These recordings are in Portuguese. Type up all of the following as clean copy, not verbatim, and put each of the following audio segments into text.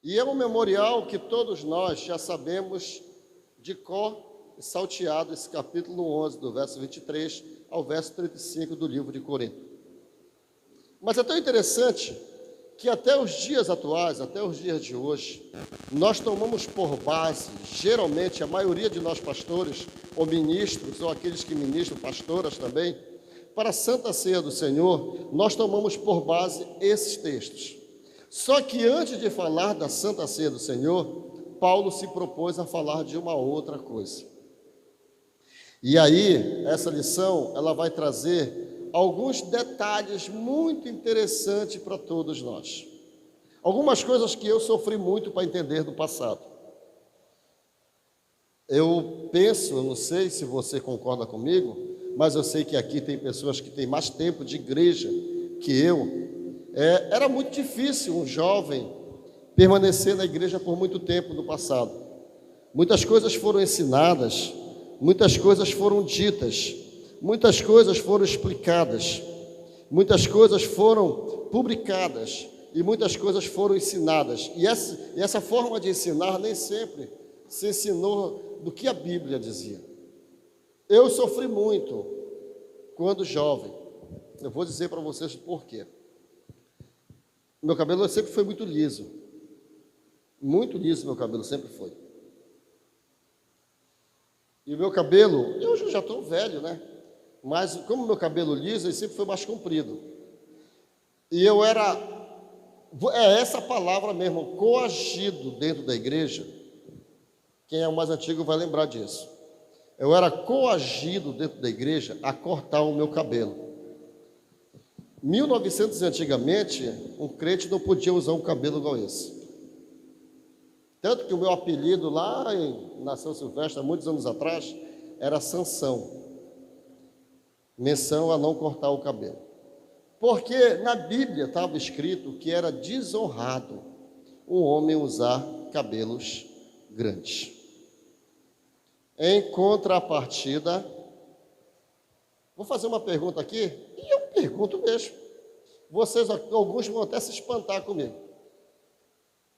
E é um memorial que todos nós já sabemos de cor e salteado, esse capítulo 11, do verso 23 ao verso 35 do livro de Coríntios. Mas é tão interessante que até os dias atuais, até os dias de hoje, nós tomamos por base, geralmente, a maioria de nós pastores, ou ministros, ou aqueles que ministram, pastoras também, para a Santa Ceia do Senhor, nós tomamos por base esses textos. Só que antes de falar da Santa Ceia do Senhor, Paulo se propôs a falar de uma outra coisa. E aí, essa lição, ela vai trazer alguns detalhes muito interessantes para todos nós. Algumas coisas que eu sofri muito para entender no passado. Eu penso, eu não sei se você concorda comigo, mas eu sei que aqui tem pessoas que têm mais tempo de igreja que eu. Era muito difícil um jovem permanecer na igreja por muito tempo no passado. Muitas coisas foram ensinadas, muitas coisas foram ditas, muitas coisas foram explicadas, muitas coisas foram publicadas e muitas coisas foram ensinadas. E essa forma de ensinar nem sempre se ensinou do que a Bíblia dizia. Eu sofri muito quando jovem. Eu vou dizer para vocês o porquê. Meu cabelo sempre foi muito liso. Muito liso meu cabelo sempre foi. E o meu cabelo, eu já estou velho, né? Mas como meu cabelo liso, ele sempre foi mais comprido. E eu era, essa palavra mesmo, coagido dentro da igreja. Quem é o mais antigo vai lembrar disso. Eu era coagido dentro da igreja a cortar o meu cabelo. 1900 antigamente, um crente não podia usar um cabelo igual esse. Tanto que o meu apelido lá em Nação Silvestre, há muitos anos atrás, era Sansão. Menção a não cortar o cabelo. Porque na Bíblia estava escrito que era desonrado um homem usar cabelos grandes. Em contrapartida, vou fazer uma pergunta aqui, e eu pergunto mesmo. Vocês, alguns vão até se espantar comigo.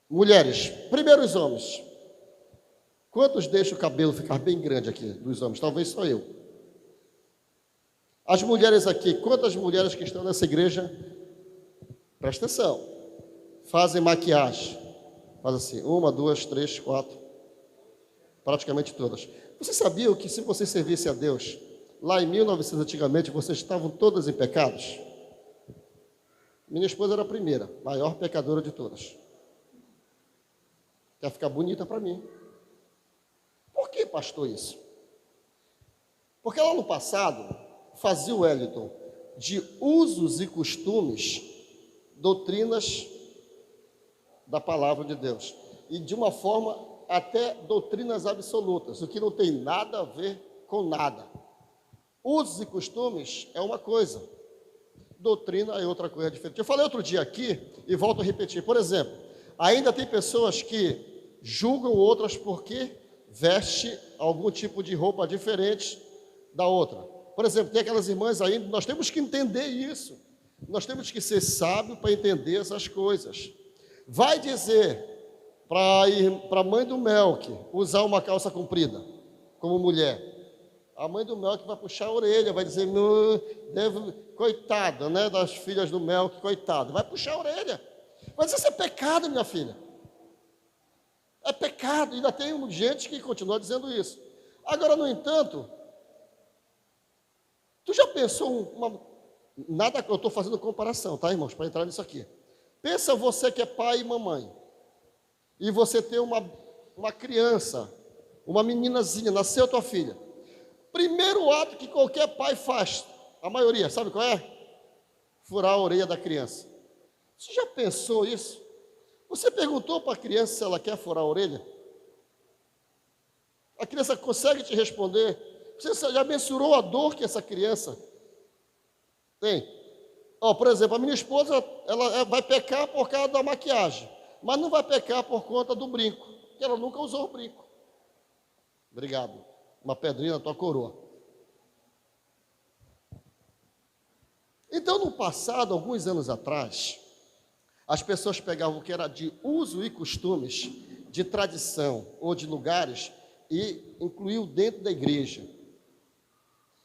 Mulheres, primeiro os homens. Quantos deixam o cabelo ficar bem grande aqui dos homens? Talvez só eu. As mulheres aqui, quantas mulheres que estão nessa igreja, presta atenção, fazem maquiagem? Faz assim, 1, 2, 3, 4, praticamente todas. Você sabia que se você servisse a Deus, lá em 1900 antigamente, vocês estavam todas em pecados? Minha esposa era a primeira, maior pecadora de todas. Quer ficar bonita para mim. Por que, pastor, isso? Porque lá no passado, fazia o Wellington de usos e costumes, doutrinas da palavra de Deus. E de uma forma até doutrinas absolutas, o que não tem nada a ver com nada. Usos e costumes é uma coisa, doutrina é outra coisa diferente. Eu falei outro dia aqui e volto a repetir. Por exemplo, ainda tem pessoas que julgam outras porque veste algum tipo de roupa diferente da outra. Por exemplo, tem aquelas irmãs ainda, nós temos que entender isso. Nós temos que ser sábios para entender essas coisas. Vai dizer para a mãe do Melk usar uma calça comprida, como mulher. A mãe do Melk vai puxar a orelha, vai dizer, coitada, né, das filhas do Melk, coitado. Vai puxar a orelha. Mas isso é pecado, minha filha. É pecado. Ainda tem gente que continua dizendo isso. Agora, no entanto, tu já pensou nada que eu estou fazendo comparação, tá, irmãos, para entrar nisso aqui. Pensa você que é pai e mamãe, e você tem uma criança, uma meninazinha, nasceu tua filha. Primeiro ato que qualquer pai faz, a maioria, sabe qual é? Furar a orelha da criança. Você já pensou isso? Você perguntou para a criança se ela quer furar a orelha? A criança consegue te responder? Você já mensurou a dor que essa criança tem? Por exemplo, a minha esposa, ela vai pecar por causa da maquiagem, mas não vai pecar por conta do brinco, porque ela nunca usou o brinco. Obrigado. Uma pedrinha na tua coroa. Então, no passado, alguns anos atrás, As pessoas pegavam o que era de uso e costumes, de tradição ou de lugares e incluíam dentro da igreja.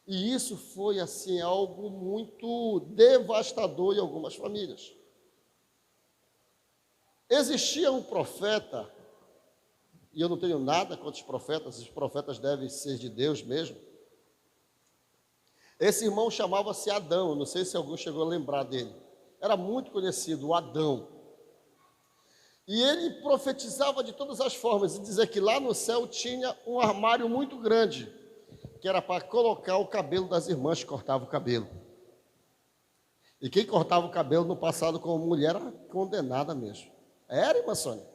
E isso foi, assim, algo muito devastador em algumas famílias. Existia um profeta, e eu não tenho nada contra os profetas devem ser de Deus mesmo. Esse irmão chamava-se Adão, não sei se alguém chegou a lembrar dele. Era muito conhecido, o Adão. E ele profetizava de todas as formas, e dizia que lá no céu tinha um armário muito grande, que era para colocar o cabelo das irmãs que cortavam o cabelo. E quem cortava o cabelo no passado como mulher era condenada mesmo. Era, irmã Sônia?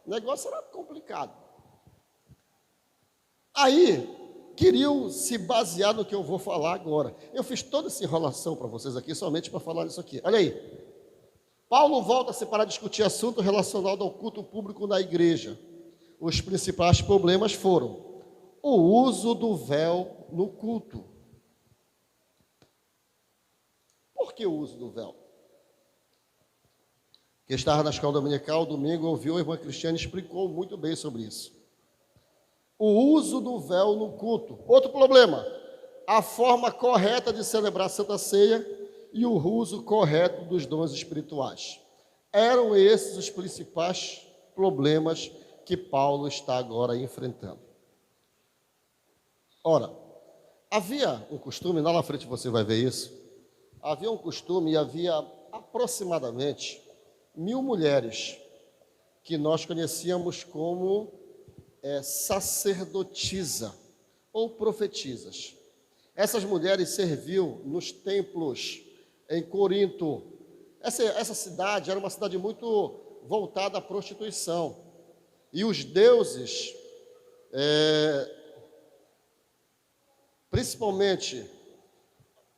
O negócio era complicado. Aí, queriam se basear no que eu vou falar agora. Eu fiz toda essa enrolação para vocês aqui, somente para falar isso aqui. Olha aí. Paulo volta-se para discutir assunto relacionado ao culto público na igreja. Os principais problemas foram o uso do véu no culto. Por que o uso do véu? Quem estava na escola dominical, domingo, ouviu a irmã Cristiane explicou muito bem sobre isso. O uso do véu no culto. Outro problema, a forma correta de celebrar a Santa Ceia e o uso correto dos dons espirituais. Eram esses os principais problemas que Paulo está agora enfrentando. Ora, havia um costume, lá na frente você vai ver isso, havia um costume e havia aproximadamente 1000 mulheres que nós conhecíamos como sacerdotisa ou profetisas. Essas mulheres serviam nos templos em Corinto. Essa cidade era uma cidade muito voltada à prostituição. E os deuses, principalmente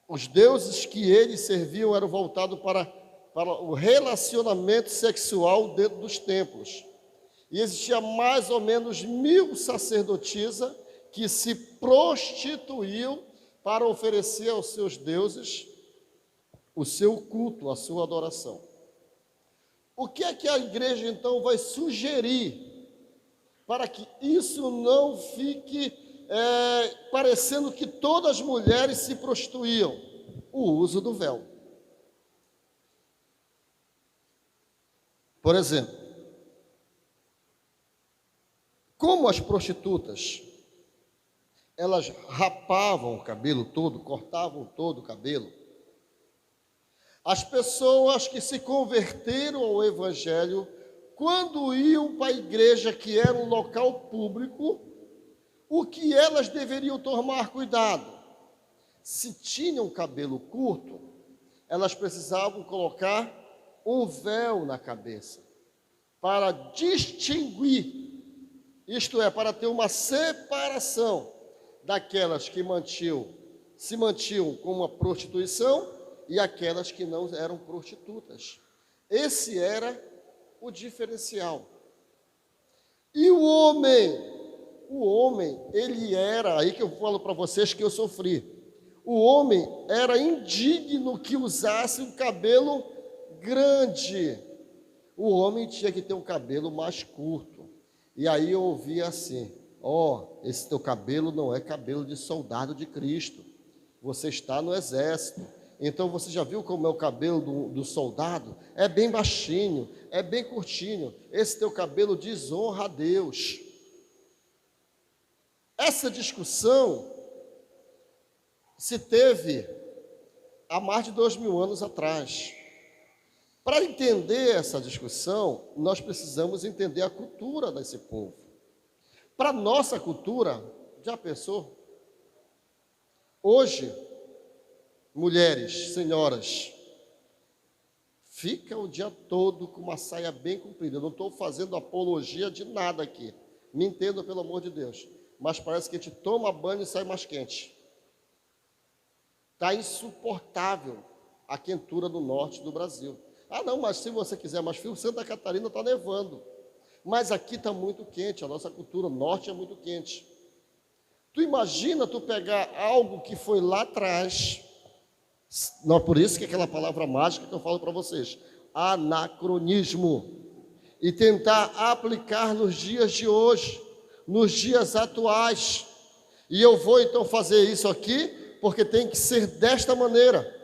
os deuses que eles serviam eram voltados para o relacionamento sexual dentro dos templos. E existia mais ou menos 1000 sacerdotisas que se prostituíam para oferecer aos seus deuses o seu culto, a sua adoração. O que é que a igreja então vai sugerir para que isso não fique parecendo que todas as mulheres se prostituíam? O uso do véu. Por exemplo, como as prostitutas, elas rapavam o cabelo todo, cortavam todo o cabelo, as pessoas que se converteram ao Evangelho, quando iam para a igreja, que era um local público, o que elas deveriam tomar cuidado? Se tinham cabelo curto, elas precisavam colocar um véu na cabeça, para distinguir, isto é, para ter uma separação daquelas que se mantinham com uma prostituição e aquelas que não eram prostitutas. Esse era o diferencial. E o homem, ele era, aí que eu falo para vocês que eu sofri, o homem era indigno que usasse um cabelo grande. O homem tinha que ter um cabelo mais curto. E aí eu ouvia assim: esse teu cabelo não é cabelo de soldado de Cristo. Você está no exército. Então você já viu como é o cabelo do soldado? É bem baixinho, é bem curtinho. Esse teu cabelo desonra a Deus. Essa discussão se teve há mais de 2000 anos atrás. Para entender essa discussão, nós precisamos entender a cultura desse povo. Para a nossa cultura, já pensou? Hoje, mulheres, senhoras, fica o dia todo com uma saia bem comprida. Eu não estou fazendo apologia de nada aqui. Me entenda, pelo amor de Deus. Mas parece que a gente toma banho e sai mais quente. Está insuportável a quentura do norte do Brasil. Ah, não, mas se você quiser mais frio, Santa Catarina está nevando. Mas aqui está muito quente, a nossa cultura norte é muito quente. Tu imagina tu pegar algo que foi lá atrás, não, por isso que aquela palavra mágica que eu falo para vocês, anacronismo e tentar aplicar nos dias de hoje, nos dias atuais. E eu vou então fazer isso aqui, porque tem que ser desta maneira.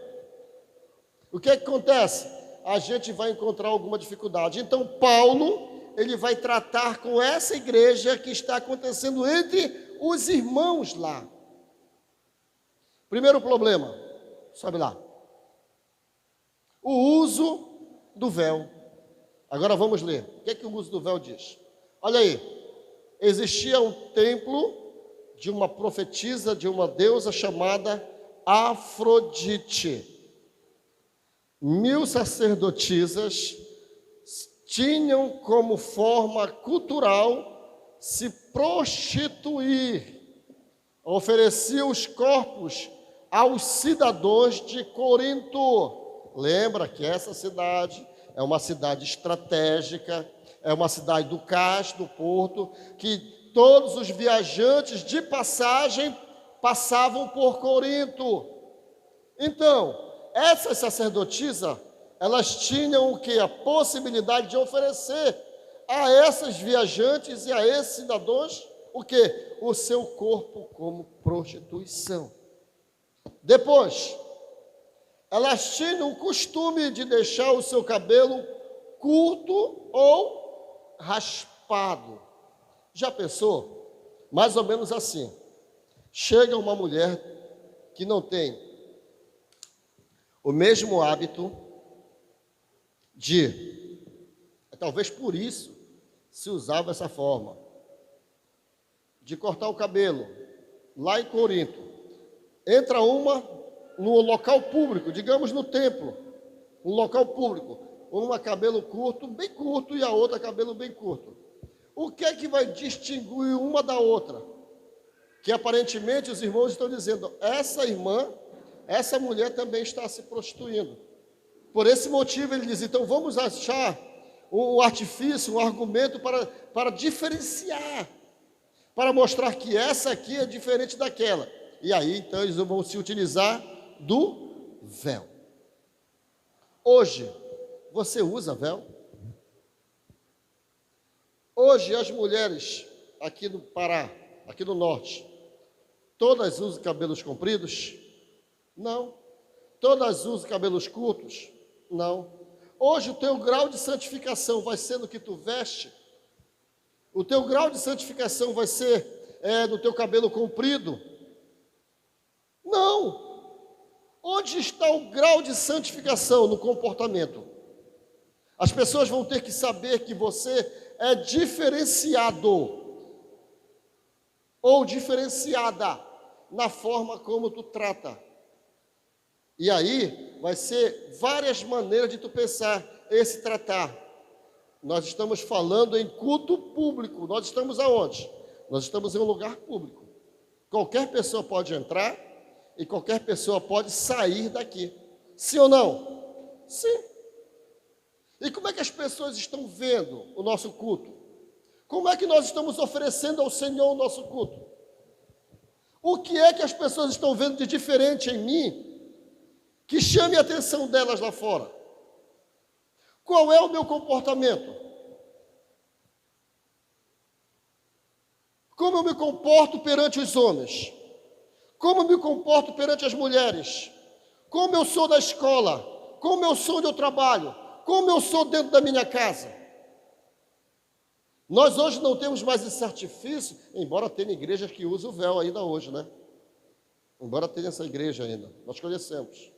O que é que acontece? A gente vai encontrar alguma dificuldade. Então Paulo, ele vai tratar com essa igreja que está acontecendo entre os irmãos lá. Primeiro problema, sobe lá. O uso do véu. Agora vamos ler. O que é que o uso do véu diz? Olha aí. Existia um templo de uma profetisa, de uma deusa chamada Afrodite. 1000 sacerdotisas tinham como forma cultural se prostituir. Ofereciam os corpos aos cidadãos de Corinto. Lembra que essa cidade é uma cidade estratégica, é uma cidade do cais, do porto, que todos os viajantes de passagem passavam por Corinto. Então, essas sacerdotisas, elas tinham o que? A possibilidade de oferecer a essas viajantes e a esses cidadãos, o que? O seu corpo como prostituição. Depois, elas tinham o costume de deixar o seu cabelo curto ou raspado. Já pensou? Mais ou menos assim. Chega uma mulher que não tem o mesmo hábito talvez por isso se usava essa forma, de cortar o cabelo, lá em Corinto. Entra uma no local público, digamos no templo, um local público, uma cabelo curto, bem curto, e a outra cabelo bem curto. O que é que vai distinguir uma da outra? Que aparentemente os irmãos estão dizendo, essa irmã, essa mulher também está se prostituindo. Por esse motivo ele diz, então vamos achar um artifício, um argumento para diferenciar, para mostrar que essa aqui é diferente daquela. E aí então eles vão se utilizar do véu. Hoje, você usa véu? Hoje as mulheres aqui no Pará, aqui no norte, todas usam cabelos compridos? Não. Todas usam cabelos curtos? Não. Hoje o teu grau de santificação vai ser no que tu veste? O teu grau de santificação vai ser no teu cabelo comprido? Não. Onde está o grau de santificação? No comportamento. As pessoas vão ter que saber que você é diferenciado ou diferenciada na forma como tu trata. E aí vai ser várias maneiras de tu pensar esse tratar. Nós estamos falando em culto público. Nós estamos aonde? Nós estamos em um lugar público. Qualquer pessoa pode entrar e qualquer pessoa pode sair daqui. Sim ou não? Sim. E como é que as pessoas estão vendo o nosso culto? Como é que nós estamos oferecendo ao Senhor o nosso culto? O que é que as pessoas estão vendo de diferente em mim que chame a atenção delas lá fora? Qual é o meu comportamento? Como eu me comporto perante os homens? Como eu me comporto perante as mulheres? Como eu sou da escola? Como eu sou onde eu trabalho? Como eu sou dentro da minha casa? Nós hoje não temos mais esse artifício, embora tenha igrejas que usam o véu ainda hoje, né? Embora tenha essa igreja ainda, nós conhecemos.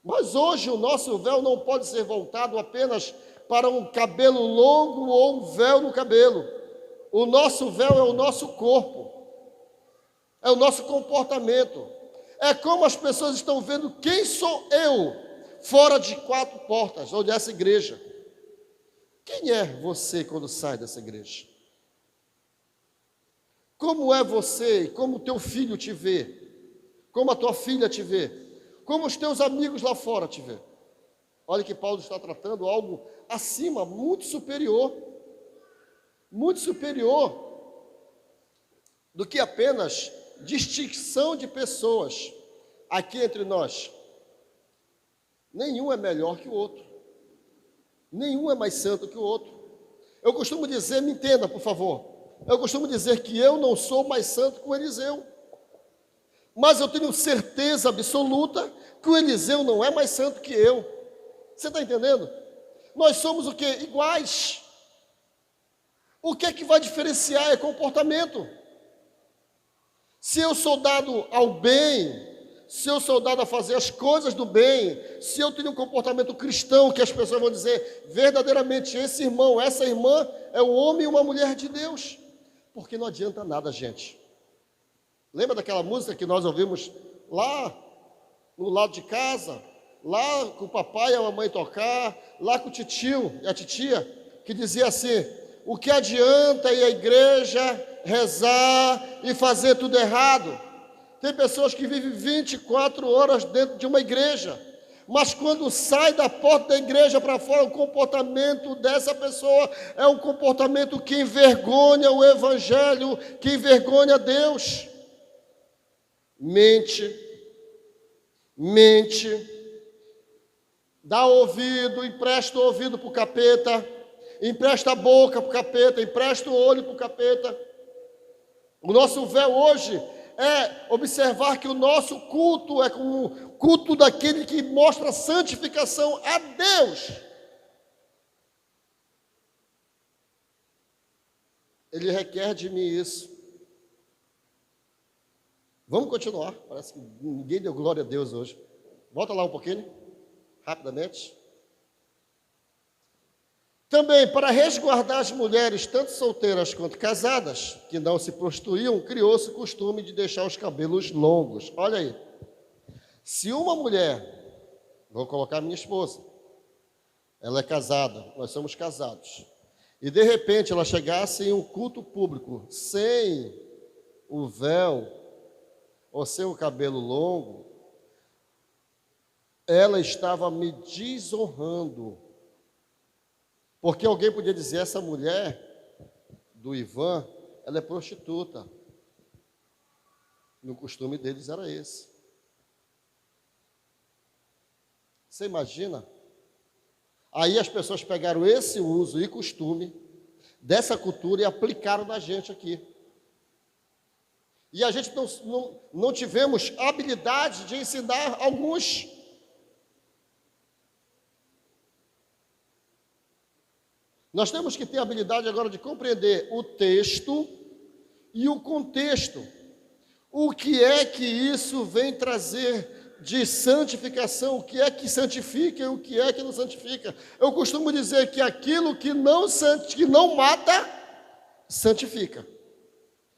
Mas hoje o nosso véu não pode ser voltado apenas para um cabelo longo ou um véu no cabelo. O nosso véu é o nosso corpo, é o nosso comportamento. É como as pessoas estão vendo quem sou eu fora de 4 portas, ou dessa igreja. Quem é você quando sai dessa igreja? Como é você, como o teu filho te vê? Como a tua filha te vê? Como os teus amigos lá fora te vê? Olha que Paulo está tratando algo acima, muito superior do que apenas distinção de pessoas aqui entre nós. Nenhum é melhor que o outro. Nenhum é mais santo que o outro. Eu costumo dizer, me entenda, por favor. Eu costumo dizer que eu não sou mais santo que o Eliseu. Mas eu tenho certeza absoluta que o Eliseu não é mais santo que eu. Você está entendendo? Nós somos o quê? Iguais. O que é que vai diferenciar é comportamento. Se eu sou dado ao bem, se eu sou dado a fazer as coisas do bem, se eu tenho um comportamento cristão, que as pessoas vão dizer, verdadeiramente, esse irmão, essa irmã, é um homem e uma mulher de Deus. Porque não adianta nada, gente. Lembra daquela música que nós ouvimos lá no lado de casa? Lá com o papai e a mamãe tocar, lá com o titio e a titia, que dizia assim, o que adianta ir à igreja, rezar e fazer tudo errado? Tem pessoas que vivem 24 horas dentro de uma igreja, mas quando sai da porta da igreja para fora, o comportamento dessa pessoa é um comportamento que envergonha o evangelho, que envergonha Deus. Mente, dá ouvido, empresta o ouvido para o capeta, empresta a boca para o capeta, empresta o olho para o capeta. O nosso véu hoje é observar que o nosso culto é como o culto daquele que mostra santificação a Deus. Ele requer de mim isso. Vamos continuar. Parece que ninguém deu glória a Deus hoje. Volta lá um pouquinho, rapidamente. Também, para resguardar as mulheres, tanto solteiras quanto casadas, que não se prostituíam, criou-se o costume de deixar os cabelos longos. Olha aí. Se uma mulher, vou colocar minha esposa, ela é casada, nós somos casados, e de repente ela chegasse em um culto público sem o véu ou sem o cabelo longo, ela estava me desonrando. Porque alguém podia dizer, essa mulher do Ivan, ela é prostituta. No costume deles era esse. Você imagina? Aí as pessoas pegaram esse uso e costume dessa cultura e aplicaram na gente aqui. E a gente não tivemos habilidade de ensinar alguns. Nós temos que ter a habilidade agora de compreender o texto e o contexto. O que é que isso vem trazer de santificação? O que é que santifica e o que é que não santifica? Eu costumo dizer que aquilo que não mata, santifica.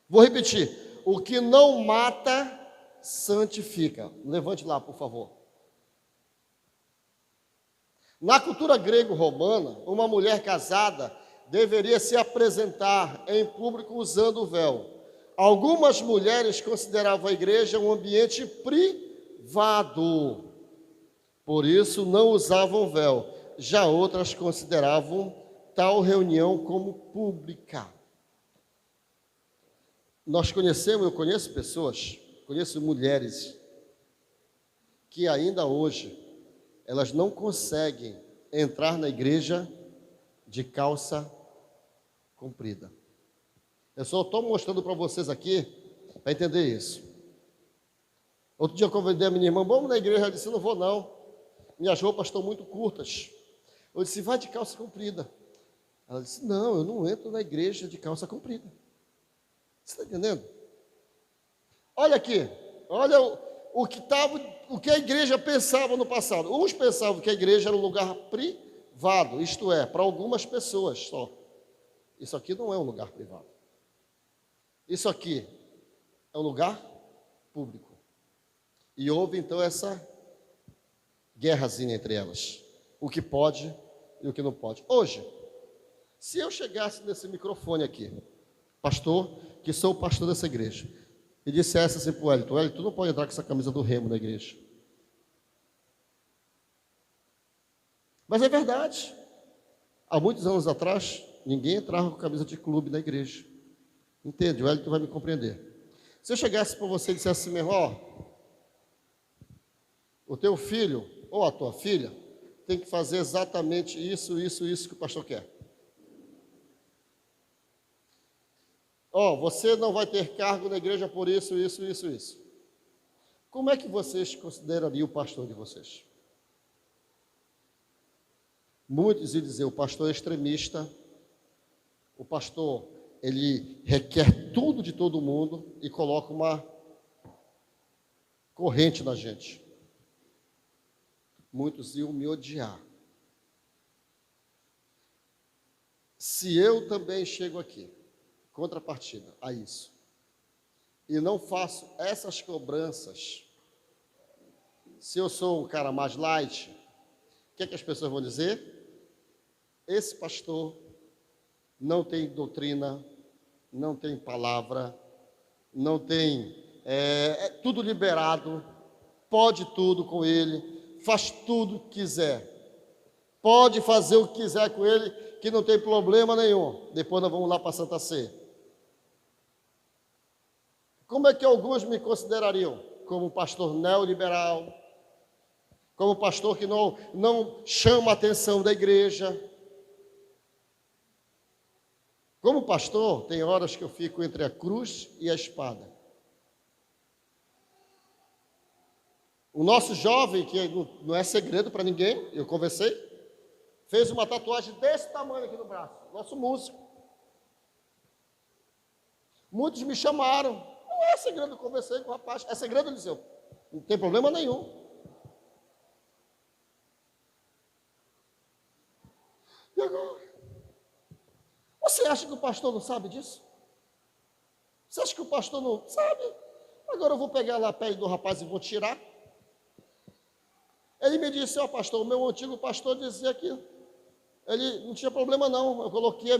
Vou repetir. O que não mata, santifica. Levante lá, por favor. Na cultura grego-romana, uma mulher casada deveria se apresentar em público usando o véu. Algumas mulheres consideravam a igreja um ambiente privado, por isso não usavam véu. Já outras consideravam tal reunião como pública. Eu conheço pessoas, conheço mulheres que ainda hoje elas não conseguem entrar na igreja de calça comprida. Eu só estou mostrando para vocês aqui, para entender isso. Outro dia eu convidei a minha irmã, vamos na igreja, ela disse, não vou não, minhas roupas estão muito curtas. Eu disse, vai de calça comprida. Ela disse, não, eu não entro na igreja de calça comprida. Você está entendendo? Olha aqui, olha o que a igreja pensava no passado. Uns pensavam que a igreja era um lugar privado, isto é, para algumas pessoas só. Isso aqui não é um lugar privado. Isso aqui é um lugar público. E houve então essa guerrazinha entre elas. O que pode e o que não pode. Hoje, se eu chegasse nesse microfone aqui, pastor, que sou o pastor dessa igreja, e dissesse assim para o Wellington, tu não pode entrar com essa camisa do Remo na igreja. Mas é verdade. Há muitos anos atrás, ninguém entrava com camisa de clube na igreja. Entende? O Wellington vai me compreender. Se eu chegasse para você e dissesse assim mesmo, o teu filho ou a tua filha tem que fazer exatamente isso que o pastor quer. Você não vai ter cargo na igreja por isso. Como é que vocês considerariam o pastor de vocês? Muitos iam dizer, o pastor é extremista, o pastor, ele requer tudo de todo mundo e coloca uma corrente na gente. Muitos iam me odiar. Se eu também chego aqui, contrapartida a isso, e não faço essas cobranças, se eu sou um cara mais light, o que é que as pessoas vão dizer? Esse pastor não tem doutrina, não tem palavra, não tem, é tudo liberado, pode tudo com ele, faz tudo que quiser, pode fazer o que quiser com ele, que não tem problema nenhum. Depois nós vamos lá para a Santa Ceia. Como é que alguns me considerariam? Como um pastor neoliberal, como um pastor que não chama a atenção da igreja. Como pastor, tem horas que eu fico entre a cruz e a espada. O nosso jovem, que não é segredo para ninguém, eu conversei, fez uma tatuagem desse tamanho aqui no braço, nosso músico. Muitos me chamaram. Não é segredo, eu conversei com o rapaz. É segredo, ele disse, não tem problema nenhum. E agora? Você acha que o pastor não sabe disso? Você acha que o pastor não sabe? Agora eu vou pegar lá a pele do rapaz e vou tirar. Ele me disse, pastor, o meu antigo pastor dizia que ele não tinha problema não. Eu coloquei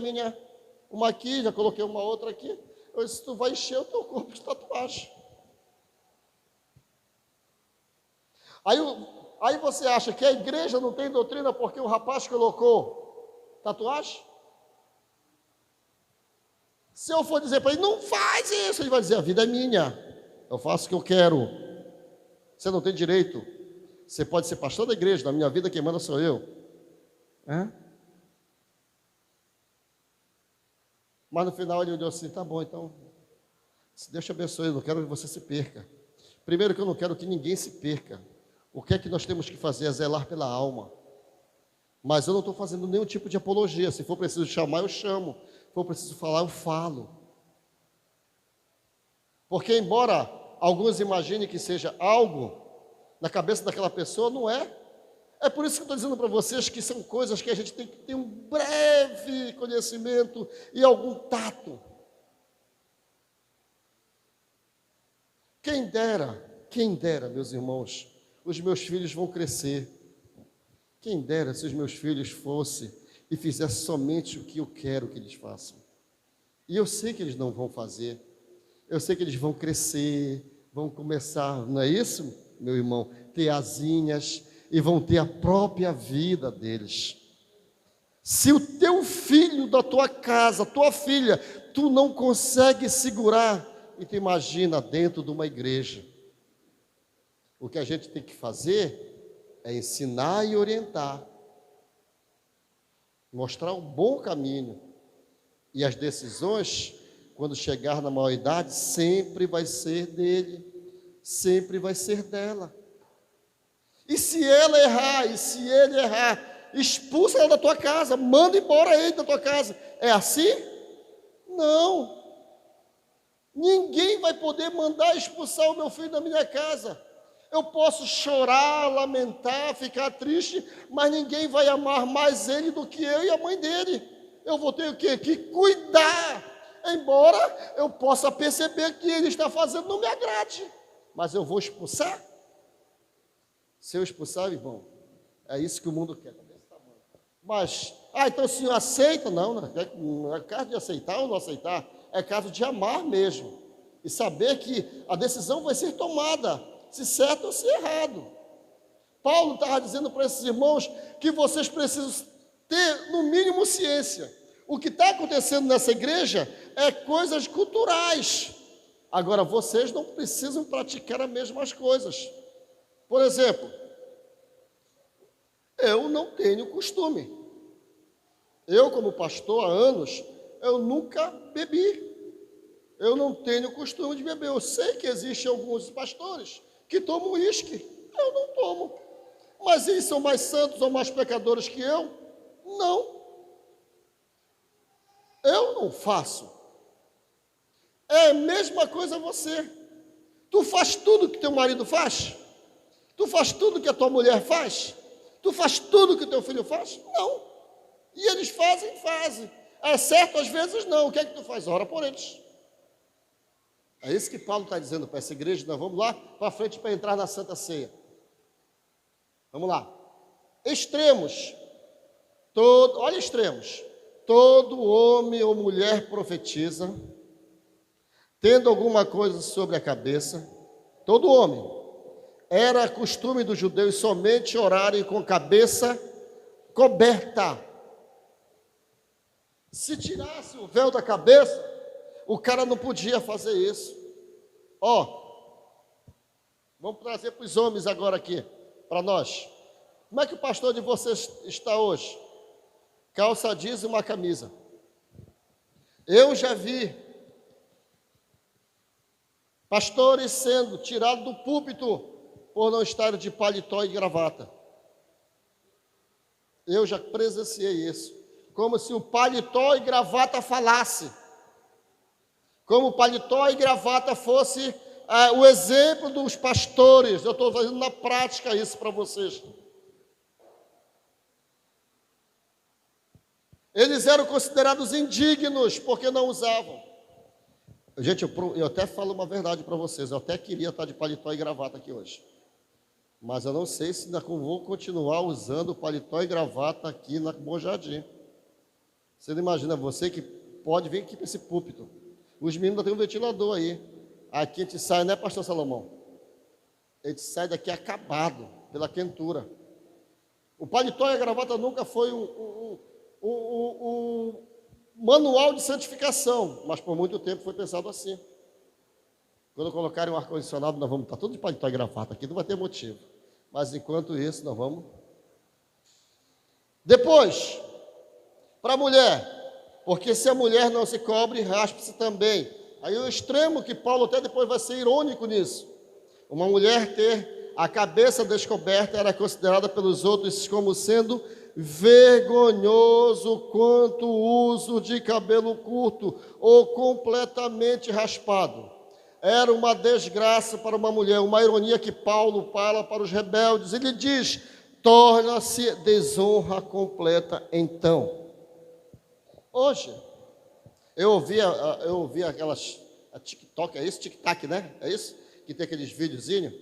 uma aqui, já coloquei uma outra aqui. Eu disse, tu vai encher o teu corpo de tatuagem. Aí você acha que a igreja não tem doutrina porque o rapaz colocou tatuagem? Se eu for dizer para ele, não faz isso, ele vai dizer, a vida é minha, eu faço o que eu quero. Você não tem direito. Você pode ser pastor da igreja, na minha vida quem manda sou eu. Mas no final ele olhou assim, tá bom, então, se Deus te abençoe, eu não quero que você se perca. Primeiro que eu não quero que ninguém se perca. O que é que nós temos que fazer? É zelar pela alma. Mas eu não estou fazendo nenhum tipo de apologia. Se for preciso chamar, eu chamo. Se for preciso falar, eu falo. Porque embora alguns imaginem que seja algo na cabeça daquela pessoa, não é. É por isso que eu estou dizendo para vocês que são coisas que a gente tem que ter um breve conhecimento e algum tato. Quem dera, meus irmãos, os meus filhos vão crescer. Quem dera se os meus filhos fossem e fizessem somente o que eu quero que eles façam. E eu sei que eles não vão fazer. Eu sei que eles vão crescer, vão começar, não é isso, meu irmão? Ter asinhas e vão ter a própria vida deles. Se o teu filho da tua casa, tua filha, tu não consegue segurar, e tu imagina dentro de uma igreja. O que a gente tem que fazer é ensinar e orientar, mostrar um bom caminho, e as decisões, quando chegar na maioridade, sempre vai ser dele, sempre vai ser dela. E se ela errar, e se ele errar, expulsa ela da tua casa, manda embora ele da tua casa. É assim? Não. Ninguém vai poder mandar expulsar o meu filho da minha casa. Eu posso chorar, lamentar, ficar triste, mas ninguém vai amar mais ele do que eu e a mãe dele. Eu vou ter o quê? Que cuidar. Embora eu possa perceber que ele está fazendo não me agrade. Mas eu vou expulsar? Se eu expulsar, irmão, é isso que o mundo quer. Mas, então o senhor aceita? Não é caso de aceitar ou não aceitar, é caso de amar mesmo. E saber que a decisão vai ser tomada, se certo ou se errado. Paulo estava dizendo para esses irmãos que vocês precisam ter, no mínimo, ciência. O que está acontecendo nessa igreja é coisas culturais. Agora, vocês não precisam praticar as mesmas coisas. Por exemplo, eu não tenho costume. Eu, como pastor há anos, eu nunca bebi. Eu não tenho costume de beber. Eu sei que existem alguns pastores que tomam uísque. Eu não tomo. Mas eles são mais santos ou mais pecadores que eu? Não. Eu não faço. É a mesma coisa você. Tu faz tudo que teu marido faz? Tu faz tudo que a tua mulher faz? Tu faz tudo que teu filho faz? Não. E eles fazem. É certo, às vezes não. O que é que tu faz? Ora por eles. É isso que Paulo está dizendo para essa igreja. Nós vamos lá para frente para entrar na Santa Ceia. Vamos lá. Extremos. Olha extremos. Todo homem ou mulher profetiza, tendo alguma coisa sobre a cabeça. Todo homem. Era costume dos judeus somente orarem com a cabeça coberta. Se tirasse o véu da cabeça, o cara não podia fazer isso. Vamos trazer para os homens agora aqui, para nós. Como é que o pastor de vocês está hoje? Calça jeans e uma camisa. Eu já vi pastores sendo tirados do púlpito por não estarem de paletó e gravata. Eu já presenciei isso. Como se o paletó e gravata falasse. Como o paletó e gravata fosse o exemplo dos pastores. Eu estou fazendo na prática isso para vocês. Eles eram considerados indignos porque não usavam. Gente, eu até falo uma verdade para vocês. Eu até queria estar de paletó e gravata aqui hoje. Mas eu não sei se ainda vou continuar usando paletó e gravata aqui na Bom Jardim. Você não imagina, você que pode vir aqui para esse púlpito. Os meninos têm um ventilador aí. Aqui a gente sai, né, pastor Salomão? A gente sai daqui acabado pela quentura. O paletó e a gravata nunca foi um manual de santificação, mas por muito tempo foi pensado assim. Quando colocarem um ar-condicionado, nós vamos estar tudo de paletó e gravata aqui, não vai ter motivo. Mas enquanto isso, nós vamos. Depois, para a mulher, porque se a mulher não se cobre, raspa-se também. Aí o extremo que Paulo até depois vai ser irônico nisso. Uma mulher ter a cabeça descoberta era considerada pelos outros como sendo vergonhoso quanto o uso de cabelo curto ou completamente raspado. Era uma desgraça para uma mulher, uma ironia que Paulo fala para os rebeldes. Ele diz, torna-se desonra completa então. Hoje, eu ouvi aquelas, a TikTok, é isso? Tic-tac, né? É isso? Que tem aqueles videozinhos.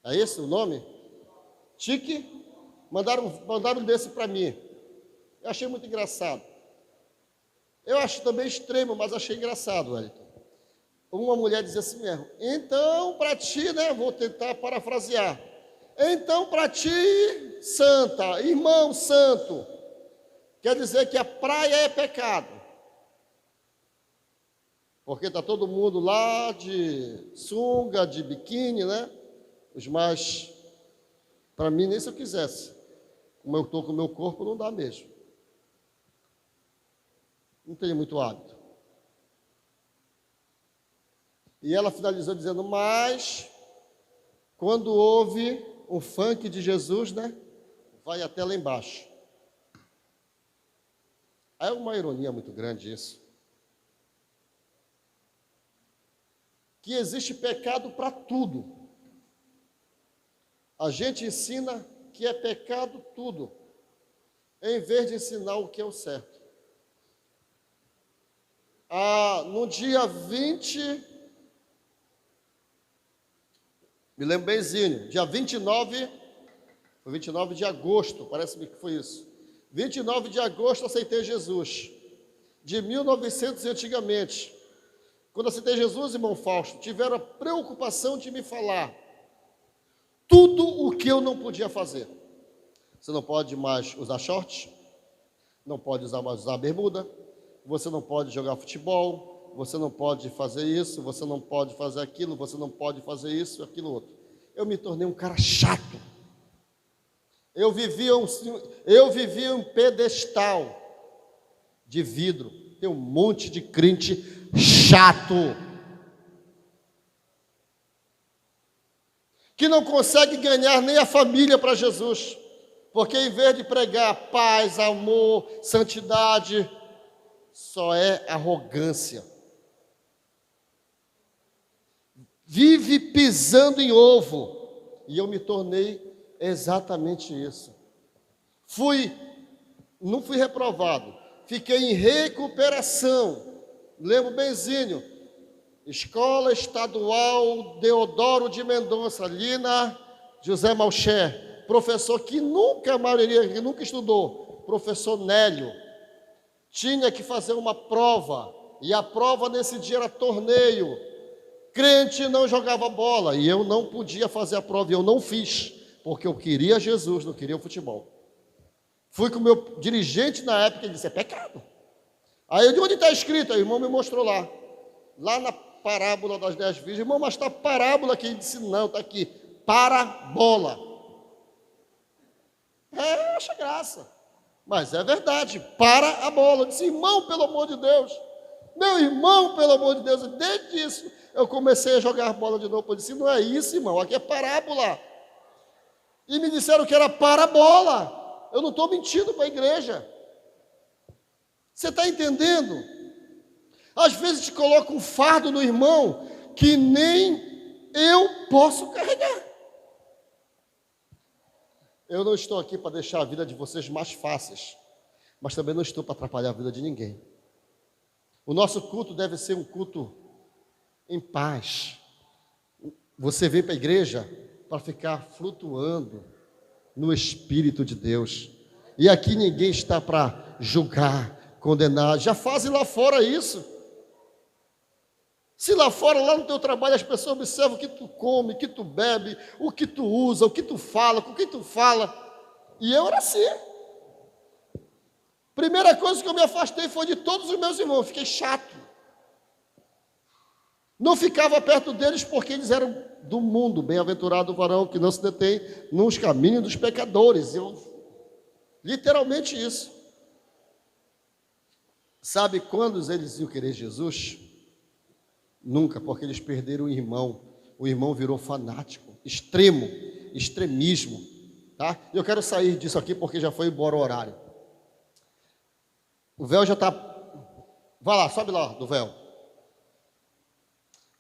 É esse o nome? Mandaram desse para mim. Eu achei muito engraçado. Eu acho também extremo, mas achei engraçado, Wellington. Uma mulher dizia assim mesmo, então para ti, né, vou tentar parafrasear, então para ti, santa, irmão santo, quer dizer que a praia é pecado, porque está todo mundo lá de sunga, de biquíni, né, os mais, para mim nem se eu quisesse, como eu estou com o meu corpo não dá mesmo, não tenho muito hábito. E ela finalizou dizendo, mas quando houve um funk de Jesus, né? Vai até lá embaixo. É uma ironia muito grande isso. Que existe pecado para tudo. A gente ensina que é pecado tudo, em vez de ensinar o que é o certo. No dia 20... Me lembro benzinho, dia 29, foi 29 de agosto, parece-me que foi isso. 29 de agosto aceitei Jesus. De 1900 antigamente. Quando aceitei Jesus, irmão Fausto, tiveram a preocupação de me falar tudo o que eu não podia fazer. Você não pode mais usar shorts, não pode mais usar bermuda, você não pode jogar futebol, você não pode fazer isso, você não pode fazer aquilo, você não pode fazer isso, aquilo outro. Eu me tornei um cara chato. Eu vivia um pedestal de vidro. Tem um monte de crente chato, que não consegue ganhar nem a família para Jesus, porque em vez de pregar paz, amor, santidade, só é arrogância. Vive pisando em ovo, e eu me tornei exatamente isso. Não fui reprovado, fiquei em recuperação. Lembro benzinho, Escola Estadual Deodoro de Mendonça, ali na José Malcher. Professor que nunca, a maioria que nunca estudou, professor Nélio, tinha que fazer uma prova, e a prova nesse dia era torneio. Crente não jogava bola, e eu não podia fazer a prova, e eu não fiz, porque eu queria Jesus, não queria o futebol. Fui com o meu dirigente na época, ele disse, é pecado. Aí eu disse, onde está escrito? Aí o irmão me mostrou lá na parábola das 10 virgens. Irmão, mas está a parábola aqui. Ele disse, não, está aqui, parabola. Acha graça, mas é verdade, para a bola. Eu disse, irmão, pelo amor de Deus, meu irmão, pelo amor de Deus, desde isso eu comecei a jogar bola de novo. Eu disse, não é isso, irmão, aqui é parábola. E me disseram que era parabola. Eu não estou mentindo para a igreja. Você está entendendo? Às vezes te coloca um fardo no irmão que nem eu posso carregar. Eu não estou aqui para deixar a vida de vocês mais fáceis, mas também não estou para atrapalhar a vida de ninguém. O nosso culto deve ser um culto em paz. Você vem para a igreja para ficar flutuando no Espírito de Deus. E aqui ninguém está para julgar, condenar. Já fazem lá fora isso. Se lá fora, lá no teu trabalho, as pessoas observam o que tu come, o que tu bebe, o que tu usa, o que tu fala, com quem tu fala. E eu era assim. Primeira coisa que eu me afastei foi de todos os meus irmãos. Fiquei chato. Não ficava perto deles porque eles eram do mundo. Bem-aventurado o varão que não se detém nos caminhos dos pecadores. Literalmente isso. Sabe quando eles iam querer Jesus? Nunca, porque eles perderam o irmão. O irmão virou fanático, extremismo, tá? Eu quero sair disso aqui porque já foi embora o horário. O véu já está... Vai lá, sobe lá do véu.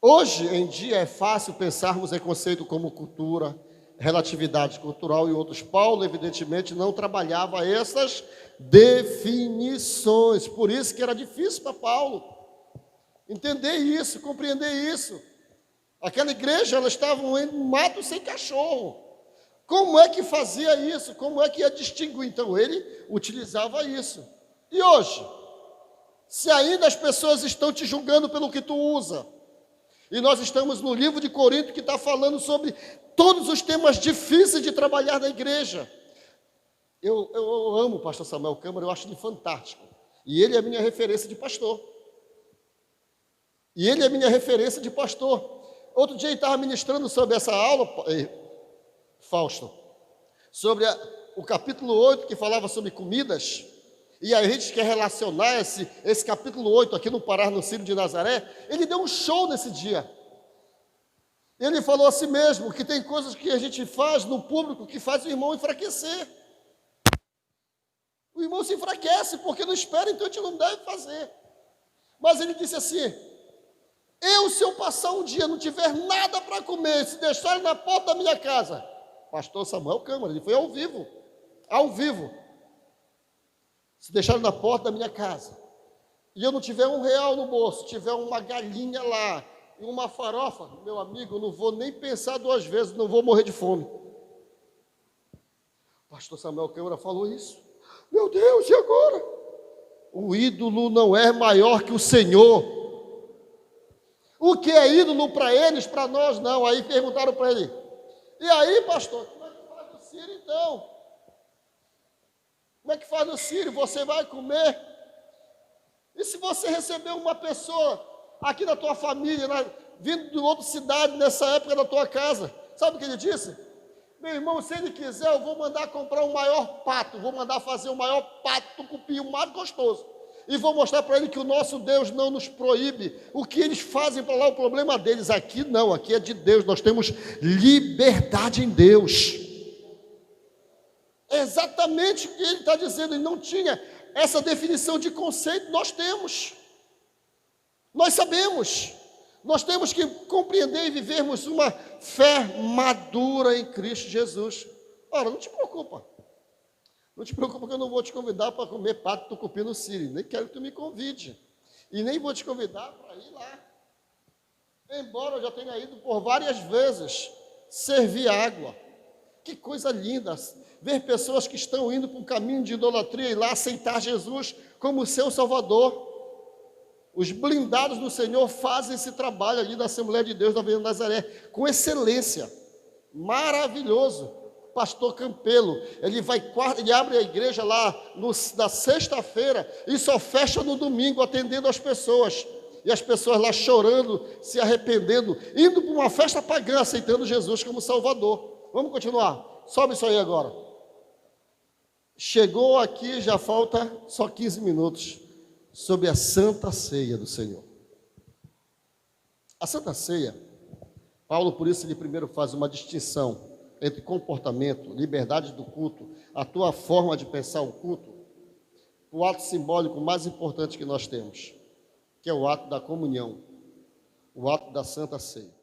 Hoje em dia é fácil pensarmos em conceito como cultura, relatividade cultural e outros. Paulo, evidentemente, não trabalhava essas definições. Por isso que era difícil para Paulo entender isso, compreender isso. Aquela igreja, elas estavam em um mato sem cachorro. Como é que fazia isso? Como é que ia distinguir? Então, ele utilizava isso. E hoje, se ainda as pessoas estão te julgando pelo que tu usa, e nós estamos no livro de Corinto que está falando sobre todos os temas difíceis de trabalhar na igreja. Eu amo o pastor Samuel Câmara, eu acho ele fantástico. E ele é a minha referência de pastor. Outro dia ele estava ministrando sobre essa aula, Fausto, sobre o capítulo 8, que falava sobre comidas, e a gente quer relacionar esse capítulo 8 aqui no Pará, no Círio de Nazaré. Ele deu um show nesse dia. Ele falou assim mesmo, que tem coisas que a gente faz no público que faz o irmão enfraquecer. O irmão se enfraquece porque não espera, então a gente não deve fazer. Mas ele disse assim, se eu passar um dia, não tiver nada para comer, se deixar ele na porta da minha casa, pastor Samuel Câmara, ele foi ao vivo, se deixar ele na porta da minha casa, e eu não tiver R$1 no bolso, tiver uma galinha lá, e uma farofa, meu amigo, eu não vou nem pensar 2 vezes, não vou morrer de fome. Pastor Samuel Câmara falou isso. Meu Deus, e agora? O ídolo não é maior que o Senhor. O que é ídolo para eles, para nós não. Aí perguntaram para ele, e aí, pastor, como é que faz no Círio então? Como é que faz no Círio? Você vai comer? E se você receber uma pessoa aqui da tua família, vindo de outra cidade, nessa época da tua casa, sabe o que ele disse? Meu irmão, se ele quiser, eu vou mandar comprar o maior pato, vou mandar fazer o maior pato tucupi, o mais gostoso. E vou mostrar para ele que o nosso Deus não nos proíbe. O que eles fazem para lá é o problema deles. Aqui não, aqui é de Deus. Nós temos liberdade em Deus. É exatamente o que ele está dizendo. Ele não tinha essa definição de conceito. Nós temos. Nós sabemos. Nós temos que compreender e vivermos uma fé madura em Cristo Jesus. Ora, não te preocupa. Não te preocupa que eu não vou te convidar para comer pato tucupi no Sírio. Nem quero que tu me convide. E nem vou te convidar para ir lá. Embora eu já tenha ido por várias vezes servir água. Que coisa linda. Ver pessoas que estão indo para um caminho de idolatria e lá aceitar Jesus como seu Salvador. Os blindados do Senhor fazem esse trabalho ali na Assembleia de Deus da Avenida Nazaré, com excelência. Maravilhoso. Pastor Campelo, ele abre a igreja lá na sexta-feira e só fecha no domingo, atendendo as pessoas. E as pessoas lá chorando, se arrependendo, indo para uma festa pagã, aceitando Jesus como Salvador. Vamos continuar. Sobe isso aí agora. Chegou aqui, já falta só 15 minutos, sobre a Santa Ceia do Senhor. A Santa Ceia, Paulo, por isso, ele primeiro faz uma distinção entre comportamento, liberdade do culto, a tua forma de pensar o culto, o ato simbólico mais importante que nós temos, que é o ato da comunhão, o ato da Santa Ceia.